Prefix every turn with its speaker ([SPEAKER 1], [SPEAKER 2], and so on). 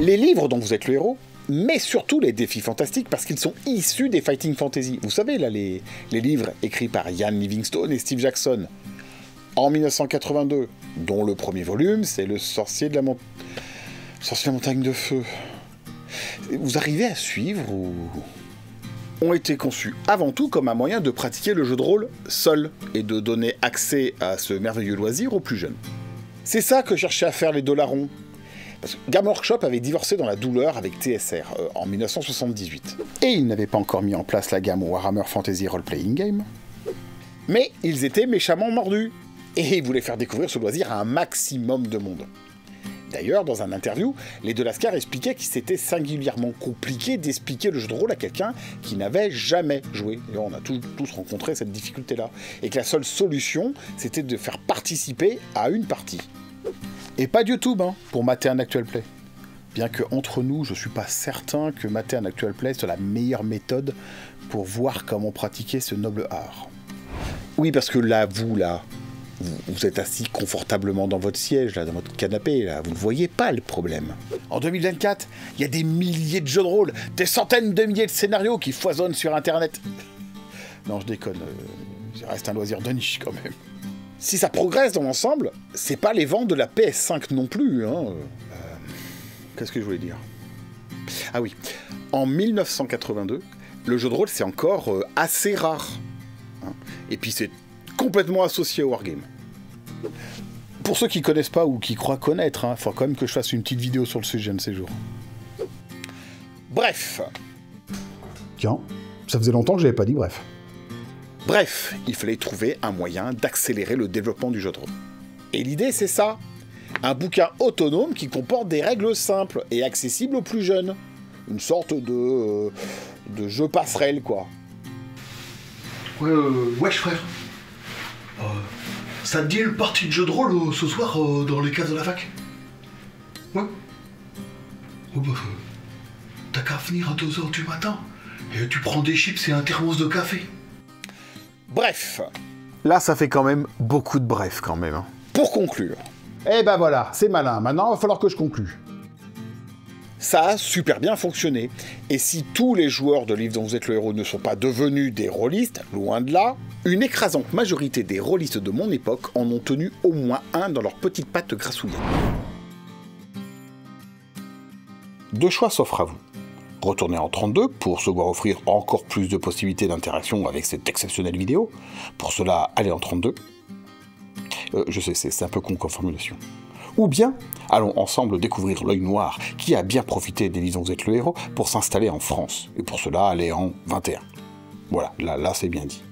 [SPEAKER 1] Les livres dont vous êtes le héros, mais surtout les défis fantastiques parce qu'ils sont issus des Fighting Fantasy. Vous savez, là, les livres écrits par Ian Livingstone et Steve Jackson en 1982, dont le premier volume, c'est Le Sorcier de la Montagne de Feu. Vous arrivez à suivre ou... ont été conçus avant tout comme un moyen de pratiquer le jeu de rôle seul et de donner accès à ce merveilleux loisir aux plus jeunes. C'est ça que cherchaient à faire les Dolarons. Parce que Game Workshop avait divorcé dans la douleur avec TSR en 1978. Et ils n'avaient pas encore mis en place la gamme Warhammer Fantasy Role Playing Game. Mais ils étaient méchamment mordus. Et ils voulaient faire découvrir ce loisir à un maximum de monde. D'ailleurs, dans un interview, les de Lascar expliquaient qu'il c'était singulièrement compliqué d'expliquer le jeu de rôle à quelqu'un qui n'avait jamais joué. Et on a tous rencontré cette difficulté-là. Et que la seule solution, c'était de faire participer à une partie. Et pas YouTube, hein, pour mater un actual play. Bien que, entre nous, je suis pas certain que mater un actual play soit la meilleure méthode pour voir comment pratiquer ce noble art. Oui, parce que là, vous êtes assis confortablement dans votre siège, là, dans votre canapé, là, vous ne voyez pas le problème. En 2024, il y a des milliers de jeux de rôle, des centaines de milliers de scénarios qui foisonnent sur Internet. Non, je déconne, ça reste un loisir de niche quand même. Si ça progresse dans l'ensemble, c'est pas les ventes de la PS5 non plus, hein. Qu'est-ce que je voulais dire? Ah oui, en 1982, le jeu de rôle c'est encore assez rare. Hein. Et puis c'est complètement associé au wargame. Pour ceux qui connaissent pas ou qui croient connaître, hein, faut quand même que je fasse une petite vidéo sur le sujet de ces jours. Bref. Tiens, ça faisait longtemps que j'avais pas dit bref. Bref, il fallait trouver un moyen d'accélérer le développement du jeu de rôle. Et l'idée, c'est ça. Un bouquin autonome qui comporte des règles simples et accessibles aux plus jeunes. Une sorte de jeu passerelle, quoi.
[SPEAKER 2] Wesh frère. Ça te dit une partie de jeu de rôle ce soir dans les cases de la fac? Ouais. Oh bah, t'as qu'à venir à 2h du matin et tu prends des chips et un thermos de café.
[SPEAKER 1] Bref. Là, ça fait quand même beaucoup de bref, quand même. Hein. Pour conclure. Eh ben voilà, c'est malin. Maintenant, il va falloir que je conclue. Ça a super bien fonctionné. Et si tous les joueurs de livres dont vous êtes le héros ne sont pas devenus des rôlistes, loin de là, une écrasante majorité des rôlistes de mon époque en ont tenu au moins un dans leurs petites pattes grassouillées. Deux choix s'offrent à vous. Retournez en 32 pour se voir offrir encore plus de possibilités d'interaction avec cette exceptionnelle vidéo. Pour cela, allez en 32. Je sais, c'est un peu con comme formulation. Ou bien, allons ensemble découvrir l'œil noir qui a bien profité des livres dont vous êtes le héros pour s'installer en France. Et pour cela, allez en 21. Voilà, là c'est bien dit.